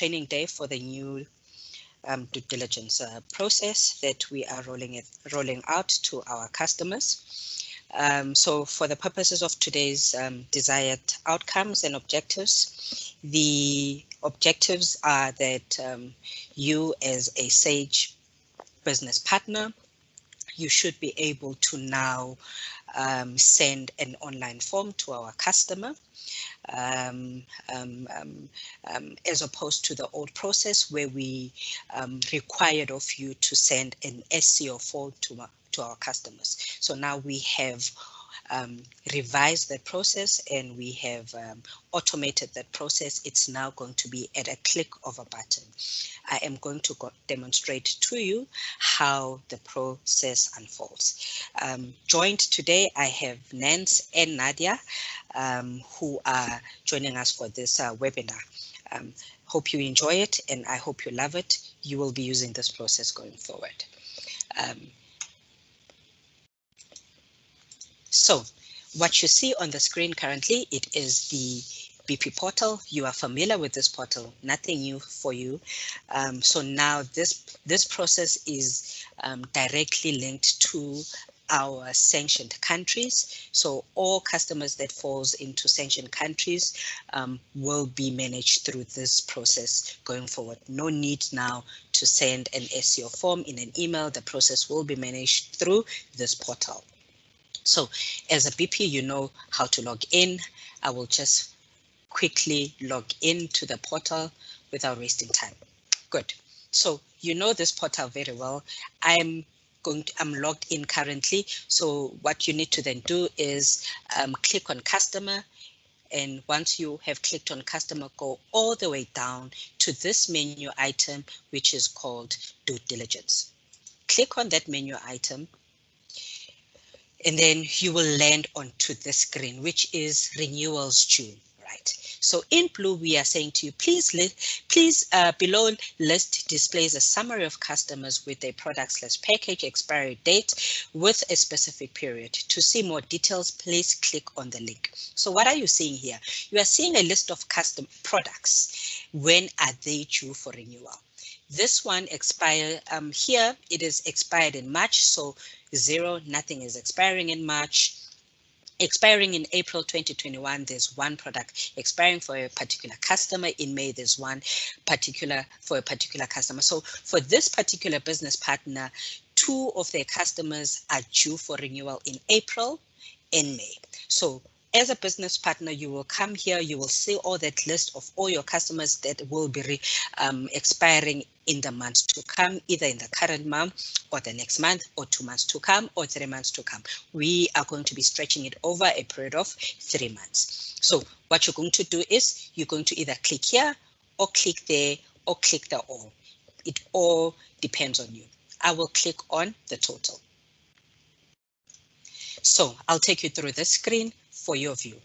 training day for the new due diligence process that we are rolling out to our customers. So for the purposes of today's desired outcomes and objectives, the objectives are that you as a Sage business partner, you should be able to now send an online form to our customer, as opposed to the old process where we required of you to send an SCO form to our customers. So now we have revised that process and we have automated that process. It's now going to be at a click of a button. I am going to demonstrate to you how the process unfolds. Joined today, I have Nance and Nadia, who are joining us for this webinar. Hope you enjoy it and I hope you love it. You will be using this process going forward. So what you see on the screen currently, it is the BP portal. You are familiar with this portal, nothing new for you. So now this process is directly linked to our sanctioned countries. So all customers that falls into sanctioned countries will be managed through this process going forward. No need now to send an SCO form in an email. The process will be managed through this portal. So as a BP, you know how to log in. I will just quickly log into the portal without wasting time. Good. So you know this portal very well. I'm logged in currently. So what you need to then do is click on customer. And once you have clicked on customer, go all the way down to this menu item, which is called due diligence. Click on that menu item. And then you will land onto the screen, which is renewals due, right? So in blue, we are saying to you, please below list displays a summary of customers with a product/package expiry date with a specific period. To see more details, please click on the link. So what are you seeing here? You are seeing a list of custom products. When are they due for renewal? This one expire here, it is expired in March, so 0, nothing is expiring in March. Expiring in April 2021, there's one product expiring for a particular customer. In May, there's one for a particular customer. So for this particular business partner, 2 of their customers are due for renewal in April and May. So as a business partner, you will come here, you will see all that list of all your customers that will be expiring in the months to come, either in the current month or the next month or 2 months to come or 3 months to come. We are going to be stretching it over a period of 3 months. So what you're going to do is you're going to either click here or click there or click the all. It all depends on you. I will click on the total. So I'll take you through this screen for your view.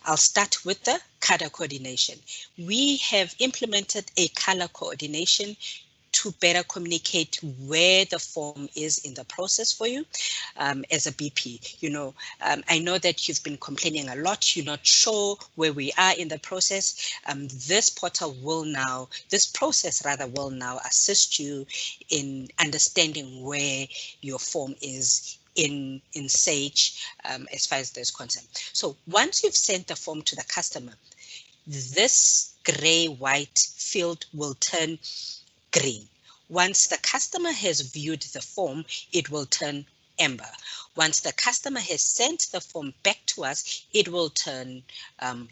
I'll start with the color coordination. We have implemented a color coordination to better communicate where the form is in the process for you as a BP. You know, I know that you've been complaining a lot. You're not sure where we are in the process. This process will now assist you in understanding where your form is in Sage as far as there's concerned. So once you've sent the form to the customer, this gray-white field will turn green. Once the customer has viewed the form, it will turn amber. Once the customer has sent the form back to us, it will turn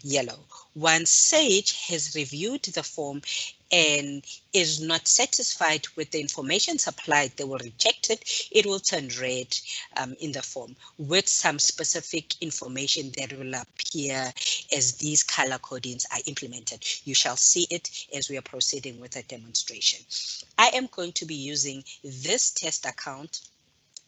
yellow. Once Sage has reviewed the form and is not satisfied with the information supplied, they will reject it. It will turn red in the form with some specific information that will appear as these color codings are implemented. You shall see it as we are proceeding with the demonstration. I am going to be using this test account,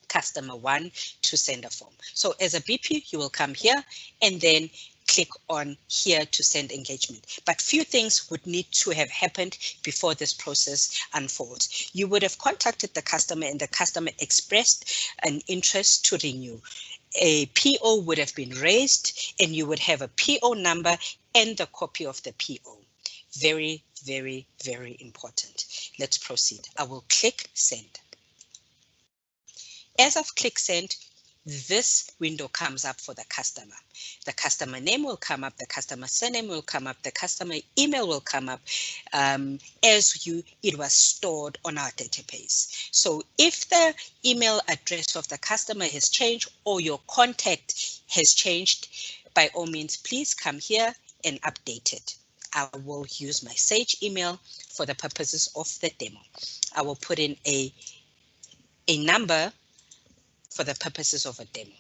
customer 1, to send a form. So as a BP, you will come here and then click on here to send engagement. But few things would need to have happened before this process unfolds. You would have contacted the customer and the customer expressed an interest to renew. A PO would have been raised and you would have a PO number and the copy of the PO. Very, very, very important. Let's proceed. I will click send. As I've clicked send, this window comes up for the customer. The customer name will come up, the customer surname will come up, the customer email will come up it was stored on our database. So if the email address of the customer has changed or your contact has changed, by all means, please come here and update it. I will use my Sage email for the purposes of the demo. I will put in a number for the purposes of a demo.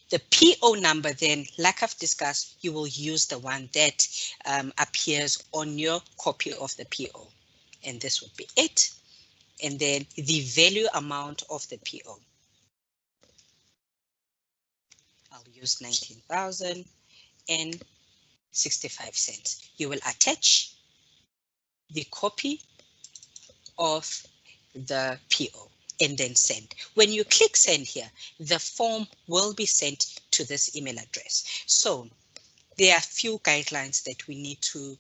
The PO number then, like I've discussed, you will use the one that appears on your copy of the PO. And this would be it. And then the value amount of the PO. I'll use 19,065 cents. You will attach the copy of the PO and then send. When you click send here, the form will be sent to this email address. So there are a few guidelines that we need to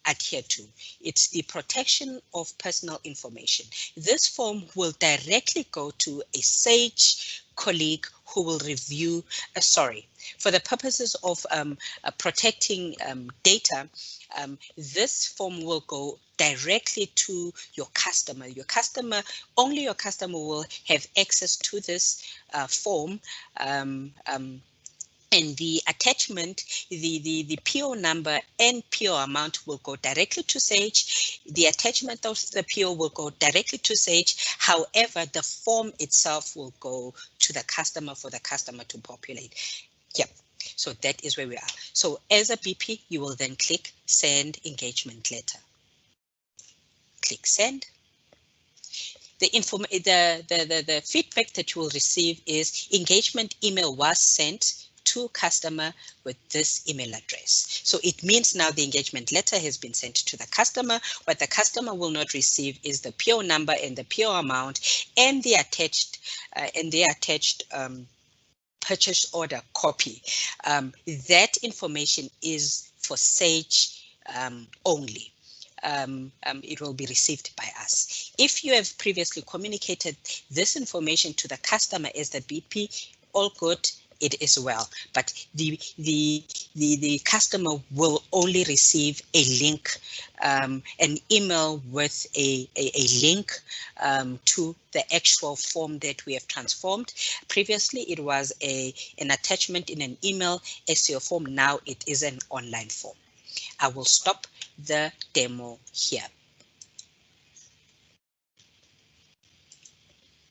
adhere to. It's the protection of personal information. This form will directly go to a Sage colleague who will review, for the purposes of protecting data, this form will go directly to your customer. Only your customer will have access to this form. And the attachment, the PO number and PO amount will go directly to Sage. The attachment of the PO will go directly to Sage. However, the form itself will go to the customer for the customer to populate. Yep. So that is where we are. So as a BP, you will then click send engagement letter. Click send. The feedback that you will receive is engagement email was sent to customer with this email address. So it means now the engagement letter has been sent to the customer. What the customer will not receive is the PO number and the PO amount and the attached purchase order copy. That information is for Sage only. It will be received by us. If you have previously communicated this information to the customer as the BP, all good, it is well. But the customer will only receive a link, an email with a link to the actual form that we have transformed. Previously, it was an attachment in an email SEO form. Now it is an online form. I will stop the demo here.